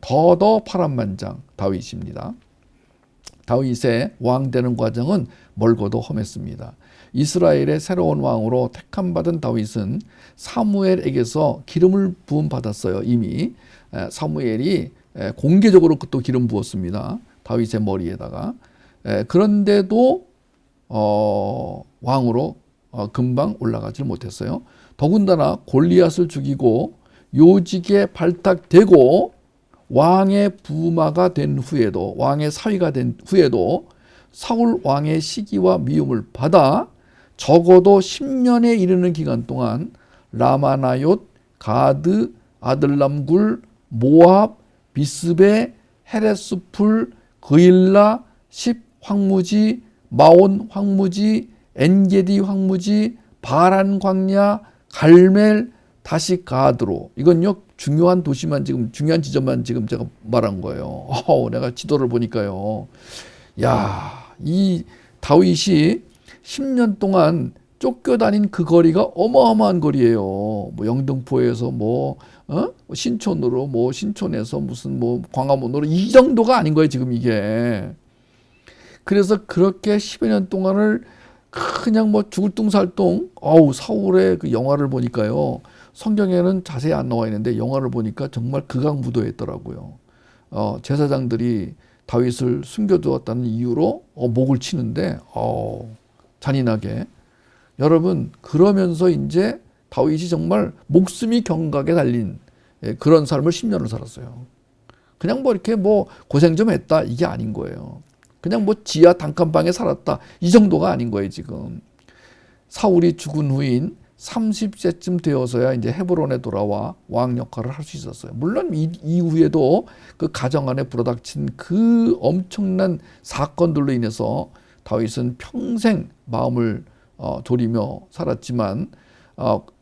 더더 파란만장 다윗입니다. 다윗의 왕 되는 과정은 멀고도 험했습니다. 이스라엘의 새로운 왕으로 택함받은 다윗은 사무엘에게서 기름을 부음 받았어요. 이미 사무엘이 공개적으로 또 기름 부었습니다. 다윗의 머리에다가. 그런데도 왕으로 금방 올라가질 못했어요. 더군다나 골리앗을 죽이고 요직에 발탁되고 왕의 부마가 된 후에도, 왕의 사위가 된 후에도 사울 왕의 시기와 미움을 받아 적어도 10년에 이르는 기간 동안 라마나옳, 가드, 아들람굴, 모압, 비스베, 헤레스풀, 그일라, 십 황무지, 마온 황무지, 엔게디 황무지, 바란 광야, 갈멜, 다시 가드로. 이건요, 중요한 도시만 지금, 중요한 지점만 지금 제가 말한 거예요. 내가 지도를 보니까요. 야, 이 다윗이 10년 동안 쫓겨다닌 그 거리가 어마어마한 거리예요. 뭐 영등포에서 신촌으로, 신촌에서 무슨 광화문으로 이 정도가 아닌 거예요, 지금 이게. 그래서 그렇게 10여 년 동안을 그냥 죽을 둥살둥, 사울의 그 영화를 보니까요. 성경에는 자세히 안 나와 있는데 영화를 보니까 정말 극악무도했더라고요. 제사장들이 다윗을 숨겨두었다는 이유로 목을 치는데 잔인하게. 여러분, 그러면서 이제 다윗이 정말 목숨이 경각에 달린 그런 삶을 10년을 살았어요. 그냥 이렇게 고생 좀 했다 이게 아닌 거예요. 그냥 지하 단칸방에 살았다 이 정도가 아닌 거예요. 지금 사울이 죽은 후인 30세쯤 되어서야 이제 헤브론에 돌아와 왕 역할을 할 수 있었어요. 물론 이후에도 그 가정 안에 불어닥친 그 엄청난 사건들로 인해서 다윗은 평생 마음을 졸이며 살았지만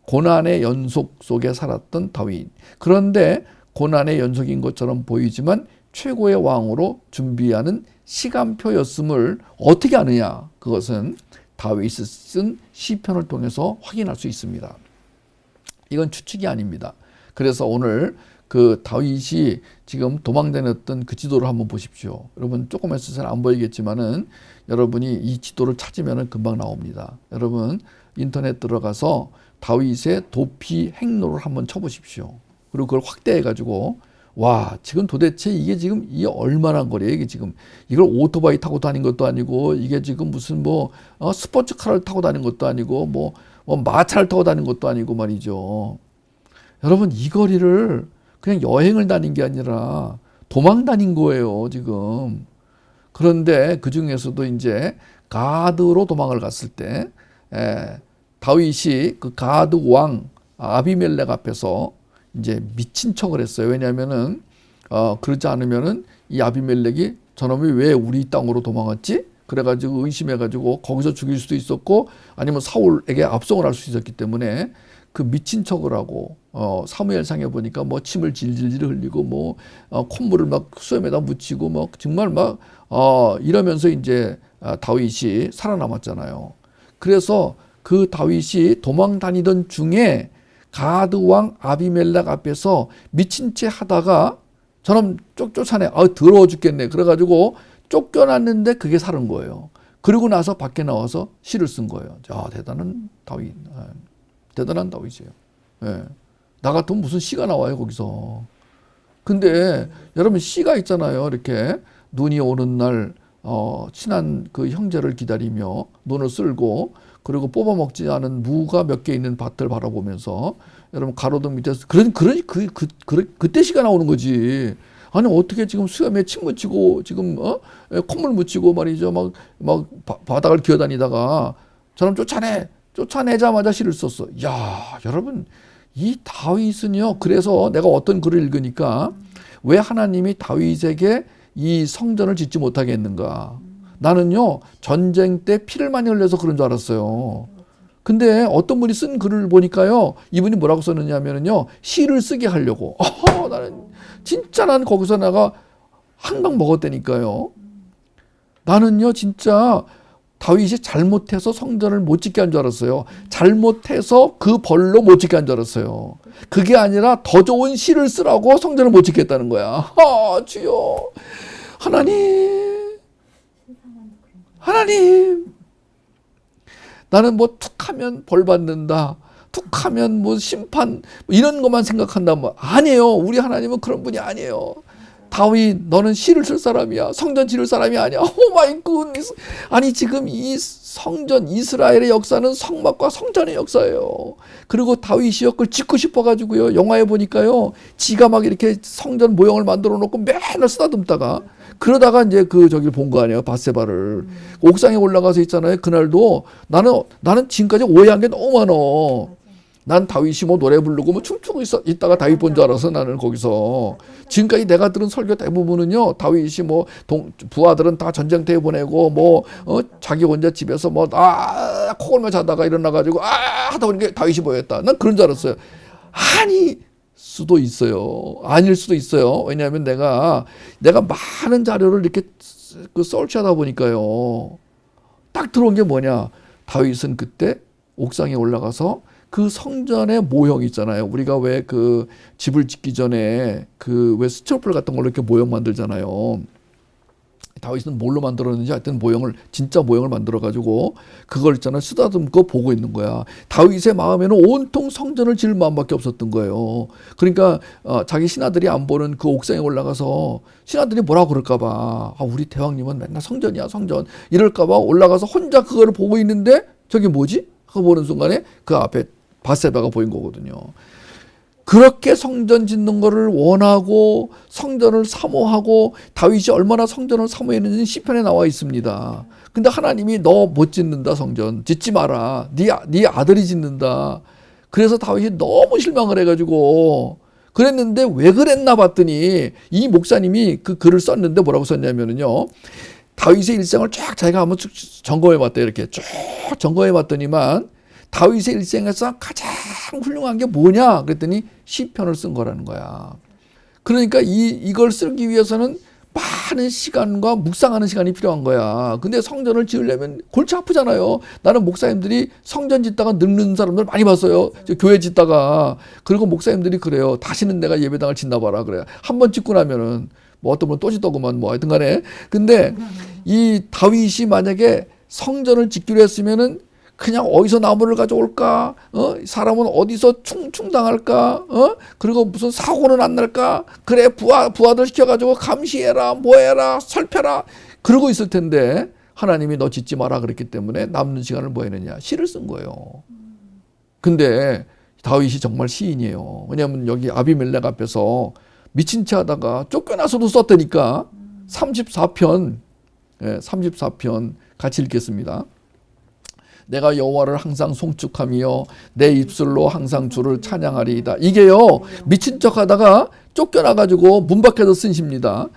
고난의 연속 속에 살았던 다윗. 그런데 고난의 연속인 것처럼 보이지만 최고의 왕으로 준비하는 시간표였음을 어떻게 아느냐? 그것은 다윗이 쓴 시편을 통해서 확인할 수 있습니다. 이건 추측이 아닙니다. 그래서 오늘 그 다윗이 지금 도망다녔던 그 지도를 한번 보십시오. 여러분 조금 있어서 잘 안 보이겠지만은 여러분이 이 지도를 찾으면 금방 나옵니다. 여러분 인터넷 들어가서 다윗의 도피 행로를 한번 쳐보십시오. 그리고 그걸 확대해가지고 와, 지금 도대체 이게 얼마나 거리예요? 이게 지금 이걸 오토바이 타고 다닌 것도 아니고 이게 지금 무슨 스포츠카를 타고 다닌 것도 아니고 마차를 타고 다닌 것도 아니고 말이죠. 여러분 이 거리를 그냥 여행을 다닌 게 아니라 도망 다닌 거예요, 지금. 그런데 그 중에서도 이제 가드로 도망을 갔을 때 다윗이 그 가드 왕 아비멜렉 앞에서 이제 미친 척을 했어요. 왜냐하면은 그러지 않으면은 이 아비멜렉이 저놈이 왜 우리 땅으로 도망갔지? 그래가지고 의심해가지고 거기서 죽일 수도 있었고 아니면 사울에게 압송을 할 수 있었기 때문에 그 미친 척을 하고 사무엘상에 보니까 침을 질질 흘리고 콧물을 수염에다 묻히고 정말 이러면서 이제 다윗이 살아남았잖아요. 그래서 그 다윗이 도망 다니던 중에 가드 왕 아비멜렉 앞에서 미친 채 하다가 저놈 쫓아내. 더러워 죽겠네. 그래가지고 쫓겨났는데 그게 살은 거예요. 그리고 나서 밖에 나와서 시를 쓴 거예요. 대단한 다윗. 대단한 다윗이에요. 나 같으면 무슨 시가 나와요, 거기서. 근데 여러분 시가 있잖아요. 이렇게 눈이 오는 날 친한 그 형제를 기다리며 눈을 쓸고 그리고 뽑아먹지 않은 무가 몇 개 있는 밭을 바라보면서 여러분 가로등 밑에서 그때 시가 나오는 거지. 아니 어떻게 지금 수염에 침 묻히고 지금 콧물 묻히고 말이죠. 막 바닥을 기어다니다가 저놈 쫓아내자마자 시를 썼어. 야, 여러분 이 다윗은요. 그래서 내가 어떤 글을 읽으니까 왜 하나님이 다윗에게 이 성전을 짓지 못하게 했는가? 나는요 전쟁 때 피를 많이 흘려서 그런 줄 알았어요. 근데 어떤 분이 쓴 글을 보니까요 이분이 뭐라고 썼느냐면요 시를 쓰게 하려고. 나는 거기서 내가 한 방 먹었다니까요. 나는요 진짜 다윗이 잘못해서 성전을 못 짓게 한 줄 알았어요. 잘못해서 그 벌로 못 짓게 한 줄 알았어요. 그게 아니라 더 좋은 시를 쓰라고 성전을 못 짓겠다는 거야. 주여, 하나님, 나는 뭐 툭하면 벌 받는다, 툭하면 뭐 심판, 이런 것만 생각한다면 아니에요. 우리 하나님은 그런 분이 아니에요. 다윗, 너는 시를 쓸 사람이야. 성전 지을 사람이 아니야. 오 마이 굿. 아니, 지금 이 성전, 이스라엘의 역사는 성막과 성전의 역사예요. 그리고 다윗이요, 그걸 짓고 싶어가지고요, 영화에 보니까요, 지가 막 이렇게 성전 모형을 만들어 놓고 맨날 쓰다듬다가, 그러다가 이제 저기를 본 거 아니에요, 밧세바를. 옥상에 올라가서 있잖아요. 그날도 나는 지금까지 오해한 게 너무 많어. 난 다윗이 뭐 노래 부르고 뭐 춤추고 있다가 다윗 본 줄 알아서 나는 거기서. 지금까지 내가 들은 설교 대부분은요, 다윗이 뭐 부하들은 다 전쟁터에 보내고 자기 혼자 집에서 코골며 자다가 일어나가지고 하다 보니까 다윗이 보였다. 난 그런 줄 알았어요. 아닐 수도 있어요. 왜냐하면 내가 많은 자료를 이렇게 서치하다 보니까요, 딱 들어온 게 뭐냐, 다윗은 그때 옥상에 올라가서 그 성전의 모형 있잖아요. 우리가 왜 그 집을 짓기 전에 왜 스티로폴 같은 걸로 이렇게 모형 만들잖아요. 다윗은 뭘로 만들었는지 하여튼 진짜 모형을 만들어가지고 그걸 있잖아요, 쓰다듬고 보고 있는 거야. 다윗의 마음에는 온통 성전을 지을 마음밖에 없었던 거예요. 그러니까 자기 신하들이 안 보는 그 옥상에 올라가서 신하들이 뭐라고 그럴까봐, 우리 대왕님은 맨날 성전이야, 성전, 이럴까봐 올라가서 혼자 그거를 보고 있는데 저게 뭐지? 그거 보는 순간에 그 앞에 밧세바가 보인 거거든요. 그렇게 성전 짓는 거를 원하고 성전을 사모하고, 다윗이 얼마나 성전을 사모했는지 시편에 나와 있습니다. 근데 하나님이 너 못 짓는다, 성전 짓지 마라, 네 아들이 짓는다. 그래서 다윗이 너무 실망을 해가지고 그랬는데, 왜 그랬나 봤더니 이 목사님이 그 글을 썼는데 뭐라고 썼냐면요, 다윗의 일생을 쫙 자기가 한번 점검해 봤대. 이렇게 쭉 점검해 봤더니만 다윗의 일생에서 가장 훌륭한 게 뭐냐 그랬더니 시편을 쓴 거라는 거야. 그러니까 이걸 쓰기 위해서는 많은 시간과 묵상하는 시간이 필요한 거야. 근데 성전을 지으려면 골치 아프잖아요. 나는 목사님들이 성전 짓다가 늙는 사람들 많이 봤어요. 교회 짓다가. 그리고 목사님들이 그래요. 다시는 내가 예배당을 짓나 봐라 그래요. 한번 짓고 나면은 어떤 분은 또 짓더구만 하여튼 간에. 근데 이 다윗이 만약에 성전을 짓기로 했으면은 그냥 어디서 나무를 가져올까? 사람은 어디서 충당할까? 그리고 무슨 사고는 안 날까? 그래, 부하들 시켜가지고 감시해라, 뭐해라, 살펴라, 그러고 있을 텐데, 하나님이 너 짓지 마라 그랬기 때문에 남는 시간을 뭐 했느냐? 시를 쓴 거예요. 근데 다윗이 정말 시인이에요. 왜냐하면 여기 아비멜렉 앞에서 미친 체 하다가 쫓겨나서도 썼다니까. 34편 같이 읽겠습니다. 내가 여호와를 항상 송축하며 내 입술로 항상 주를 찬양하리이다. 이게요, 미친 척하다가 쫓겨나가지고 문 밖에서 쓴 시입니다.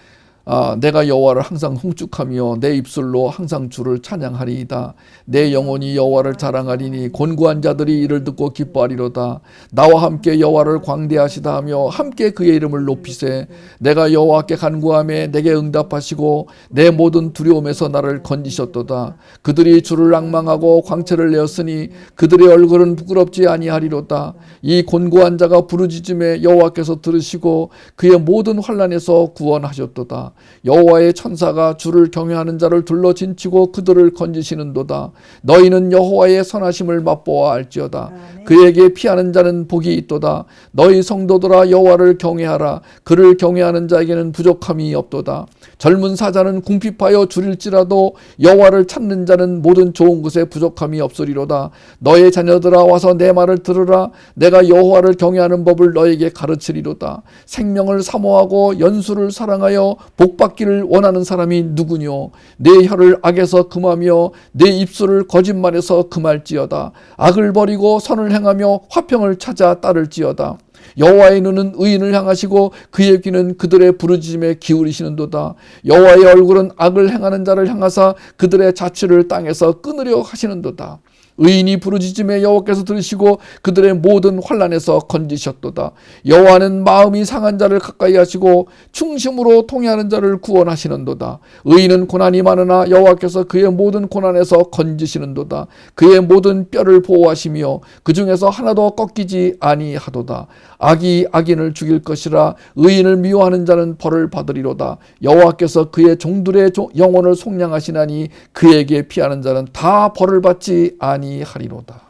내가 여호와를 항상 송축하며 내 입술로 항상 주를 찬양하리이다. 내 영혼이 여호와를 자랑하리니 곤고한 자들이 이를 듣고 기뻐하리로다. 나와 함께 여호와를 광대하시다 하며 함께 그의 이름을 높이세. 내가 여호와께 간구하며 내게 응답하시고 내 모든 두려움에서 나를 건지셨도다. 그들이 주를 앙망하고 광채를 내었으니 그들의 얼굴은 부끄럽지 아니하리로다. 이 곤고한 자가 부르짖음에 여호와께서 들으시고 그의 모든 환난에서 구원하셨도다. 여호와의 천사가 주를 경외하는 자를 둘러 진치고 그들을 건지시는도다. 너희는 여호와의 선하심을 맛보아 알지어다. 그에게 피하는 자는 복이 있도다. 너희 성도들아 여호와를 경외하라. 그를 경외하는 자에게는 부족함이 없도다. 젊은 사자는 궁핍하여 줄일지라도 여호와를 찾는 자는 모든 좋은 것에 부족함이 없으리로다. 너의 자녀들아 와서 내 말을 들으라. 내가 여호와를 경외하는 법을 너에게 가르치리로다. 생명을 사모하고 연수를 사랑하여 복받기를 원하는 사람이 누구뇨? 내 혀를 악에서 금하며 내 입술을 거짓말에서 금할지어다. 악을 버리고 선을 행하며 화평을 찾아 따를지어다. 여호와의 눈은 의인을 향하시고 그의 귀는 그들의 부르짖음에 기울이시는도다. 여호와의 얼굴은 악을 행하는 자를 향하사 그들의 자취를 땅에서 끊으려 하시는도다. 의인이 부르짖음에 여호와께서 들으시고 그들의 모든 환난에서 건지셨도다. 여호와는 마음이 상한 자를 가까이 하시고 충심으로 통회하는 자를 구원하시는도다. 의인은 고난이 많으나 여호와께서 그의 모든 고난에서 건지시는도다. 그의 모든 뼈를 보호하시며 그 중에서 하나도 꺾이지 아니하도다. 악이 악인을 죽일 것이라. 의인을 미워하는 자는 벌을 받으리로다. 여호와께서 그의 종들의 영혼을 속량하시나니 그에게 피하는 자는 다 벌을 받지 아니하리로다.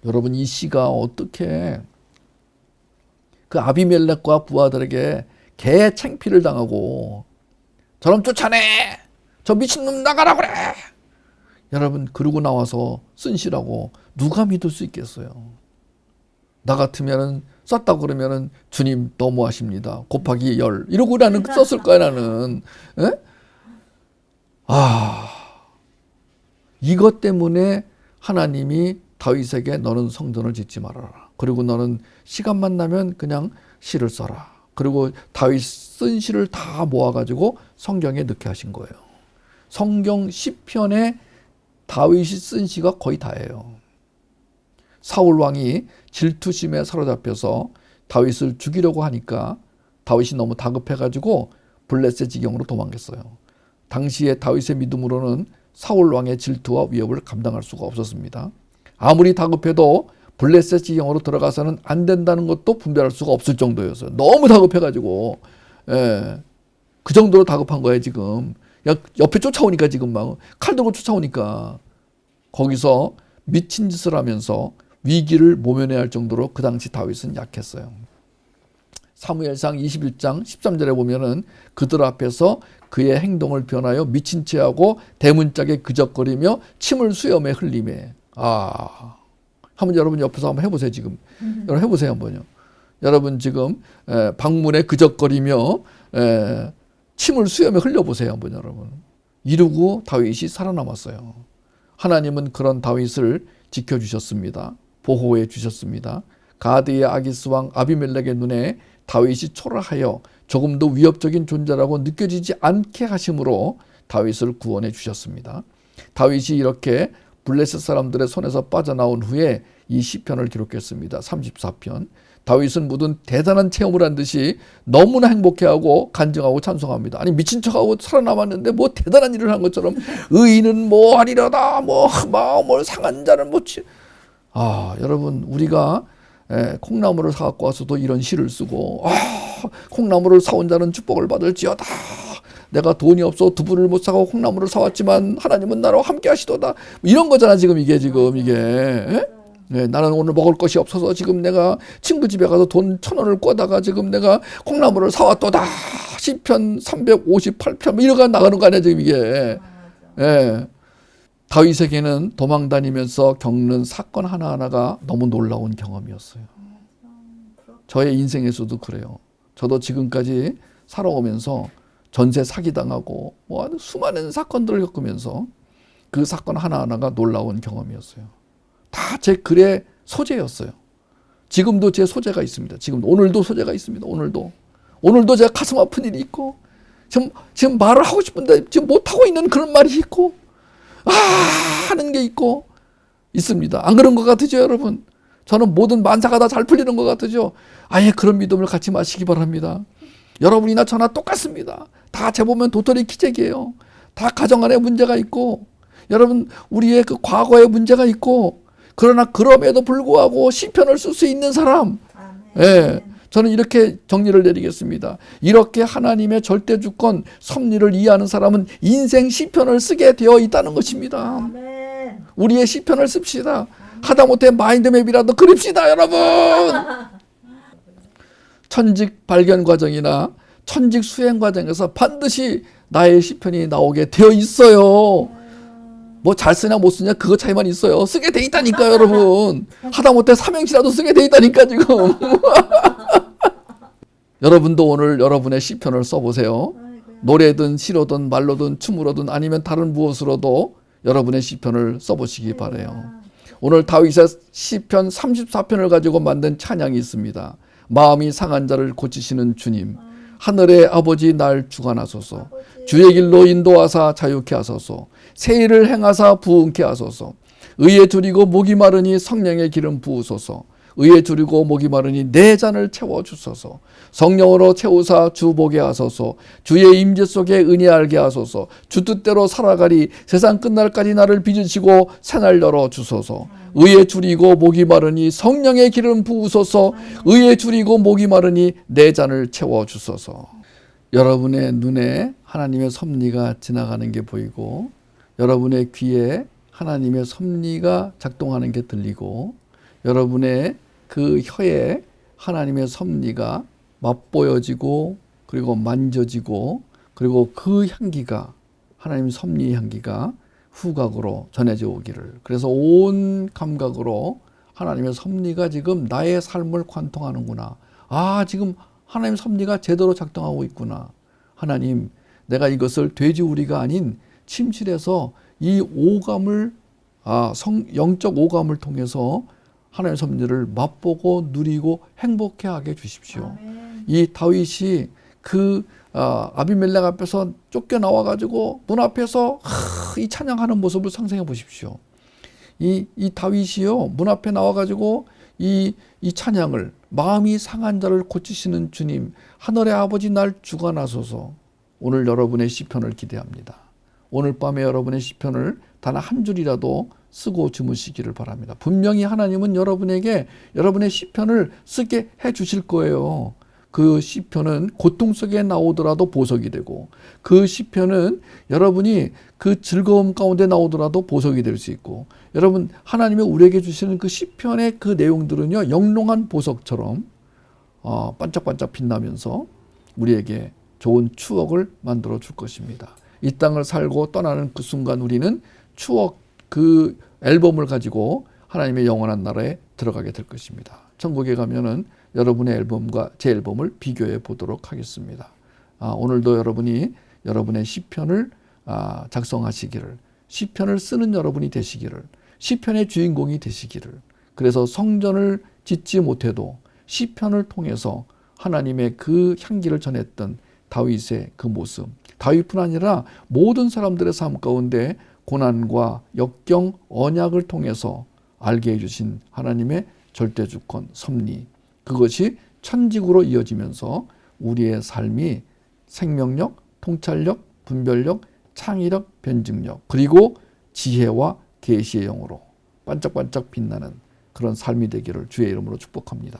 여러분, 이 시가 어떻게 그 아비멜렉과 부하들에게 개 창피를 당하고 저놈 쫓아내, 저 미친놈 나가라 그래, 여러분 그러고 나와서 쓴 시라고 누가 믿을 수 있겠어요? 나 같으면은 썼다고 그러면은 주님 너무하십니다, 곱하기 10 이러고 나는 썼을 거야 나는. 에? 이것 때문에 하나님이 다윗에게 너는 성전을 짓지 말아라. 그리고 너는 시간만 나면 그냥 시를 써라. 그리고 다윗 쓴 시를 다 모아가지고 성경에 넣게 하신 거예요. 성경 시편에 다윗이 쓴 시가 거의 다예요. 사울 왕이 질투심에 사로잡혀서 다윗을 죽이려고 하니까 다윗이 너무 다급해가지고 블레셋 지경으로 도망갔어요. 당시에 다윗의 믿음으로는 사울 왕의 질투와 위협을 감당할 수가 없었습니다. 아무리 다급해도 블레셋 지경으로 들어가서는 안 된다는 것도 분별할 수가 없을 정도였어요. 너무 다급해가지고. 그 정도로 다급한 거예요 지금. 옆에 쫓아오니까 지금 막 칼 들고 쫓아오니까 거기서 미친 짓을 하면서 위기를 모면해야 할 정도로 그 당시 다윗은 약했어요. 사무엘상 21장 13절에 보면은 그들 앞에서 그의 행동을 변하여 미친 채하고 대문짝에 그적거리며 침을 수염에 흘리매. 한번 여러분 옆에서 한번 해보세요 지금. 여러분 해보세요 한번요. 여러분 지금 방문에 그적거리며 침을 수염에 흘려보세요 한번 여러분. 이러고 다윗이 살아남았어요. 하나님은 그런 다윗을 지켜주셨습니다. 보호해 주셨습니다. 가드의 아기스 왕 아비멜렉의 눈에 다윗이 초라하여 조금도 위협적인 존재라고 느껴지지 않게 하심으로 다윗을 구원해 주셨습니다. 다윗이 이렇게 블레셋 사람들의 손에서 빠져나온 후에 이 시편을 기록했습니다. 34편. 다윗은 무슨 대단한 체험을 한 듯이 너무나 행복해하고 간증하고 찬송합니다. 아니 미친 척하고 살아남았는데 뭐 대단한 일을 한 것처럼 의인은 뭐 하리라다, 뭐 마음을 상한 자는 뭐지. 여러분 우리가 콩나물을 사갖고 와서도 이런 시를 쓰고 콩나물을 사온 자는 축복을 받을지어다. 내가 돈이 없어 두부를 못 사고 콩나물을 사왔지만 하나님은 나와 함께 하시도다. 이런 거잖아 지금 이게. 나는 오늘 먹을 것이 없어서 지금 내가 친구 집에 가서 돈 1,000원을 꿔다가 지금 내가 콩나물을 사왔도다. 시편 358편 이러고 나가는 거 아니야 지금 이게. 다윗에게는 도망 다니면서 겪는 사건 하나하나가 너무 놀라운 경험이었어요. 저의 인생에서도 그래요. 저도 지금까지 살아오면서 전세 사기당하고 뭐 수많은 사건들을 겪으면서 그 사건 하나하나가 놀라운 경험이었어요. 다 제 글의 소재였어요. 지금도 제 소재가 있습니다. 오늘도 소재가 있습니다. 오늘도 제가 가슴 아픈 일이 있고 지금 말을 하고 싶은데 지금 못하고 있는 그런 말이 있고 하는 게 있고 있습니다. 안 그런 것 같으죠 여러분? 저는 모든 만사가 다 잘 풀리는 것 같으죠? 아예 그런 믿음을 갖지 마시기 바랍니다. 여러분이나 저나 똑같습니다. 다 재보면 도토리 키재기예요. 다 가정 안에 문제가 있고 여러분 우리의 그 과거에 문제가 있고 그러나 그럼에도 불구하고 시편을 쓸 수 있는 사람. 저는 이렇게 정리를 내리겠습니다. 이렇게 하나님의 절대 주권 섭리를 이해하는 사람은 인생 시편을 쓰게 되어 있다는 것입니다. 우리의 시편을 씁시다. 하다못해 마인드맵이라도 그립시다 여러분. 천직 발견 과정이나 천직 수행 과정에서 반드시 나의 시편이 나오게 되어 있어요. 뭐 잘 쓰냐 못 쓰냐 그거 차이만 있어요. 쓰게 돼 있다니까 여러분. 하다못해 삼행시라도 쓰게 돼 있다니까 지금. 여러분도 오늘 여러분의 시편을 써보세요. 노래든 시로든 말로든 춤으로든 아니면 다른 무엇으로도 여러분의 시편을 써보시기 바라요. 오늘 다윗의 시편 34편을 가지고 만든 찬양이 있습니다. 마음이 상한 자를 고치시는 주님, 하늘의 아버지 날 주관하소서. 주의 길로 인도하사 자유케 하소서. 새 일을 행하사 부흥케 하소서. 의에 줄이고 목이 마르니 성령의 기름 부으소서. 의에 줄이고 목이 마르니 내 잔을 채워주소서. 성령으로 채우사 주 보게 하소서. 주의 임재 속에 은혜 알게 하소서. 주 뜻대로 살아가리. 세상 끝날까지 나를 빚으시고 새날 열어주소서. 의에 줄이고 목이 마르니 성령의 기름 부으소서. 의에 줄이고 목이 마르니 내 잔을 채워주소서. 여러분의 눈에 하나님의 섭리가 지나가는 게 보이고, 여러분의 귀에 하나님의 섭리가 작동하는 게 들리고, 여러분의 그 혀에 하나님의 섭리가 맛보여지고, 그리고 만져지고, 그리고 그 향기가, 하나님 섭리의 향기가 후각으로 전해져 오기를. 그래서 온 감각으로 하나님의 섭리가 지금 나의 삶을 관통하는구나. 아, 지금 하나님 섭리가 제대로 작동하고 있구나. 하나님, 내가 이것을 돼지우리가 아닌 침실에서 이 오감을, 영적 오감을 통해서 하나님의 섭리를 맛보고 누리고 행복해하게 해주십시오. 아멘. 이 다윗이 그 아비멜렉 앞에서 쫓겨나와 가지고 문 앞에서 이 찬양하는 모습을 상상해 보십시오. 이 다윗이요, 문 앞에 나와 가지고 이 찬양을, 마음이 상한 자를 고치시는 주님, 하늘의 아버지 날 주관하소서. 오늘 여러분의 시편을 기대합니다. 오늘 밤에 여러분의 시편을 단 한 줄이라도 쓰고 주무시기를 바랍니다. 분명히 하나님은 여러분에게 여러분의 시편을 쓰게 해 주실 거예요. 그 시편은 고통 속에 나오더라도 보석이 되고, 그 시편은 여러분이 그 즐거움 가운데 나오더라도 보석이 될 수 있고, 여러분 하나님이 우리에게 주시는 그 시편의 그 내용들은요, 영롱한 보석처럼 반짝반짝 빛나면서 우리에게 좋은 추억을 만들어 줄 것입니다. 이 땅을 살고 떠나는 그 순간 우리는 추억, 그 앨범을 가지고 하나님의 영원한 나라에 들어가게 될 것입니다. 천국에 가면은 여러분의 앨범과 제 앨범을 비교해 보도록 하겠습니다. 오늘도 여러분이 여러분의 시편을 작성하시기를, 시편을 쓰는 여러분이 되시기를, 시편의 주인공이 되시기를, 그래서 성전을 짓지 못해도 시편을 통해서 하나님의 그 향기를 전했던 다윗의 그 모습, 다윗뿐 아니라 모든 사람들의 삶 가운데 고난과 역경, 언약을 통해서 알게 해주신 하나님의 절대주권, 섭리, 그것이 천직으로 이어지면서 우리의 삶이 생명력, 통찰력, 분별력, 창의력, 변증력, 그리고 지혜와 계시의 영으로 반짝반짝 빛나는 그런 삶이 되기를 주의 이름으로 축복합니다.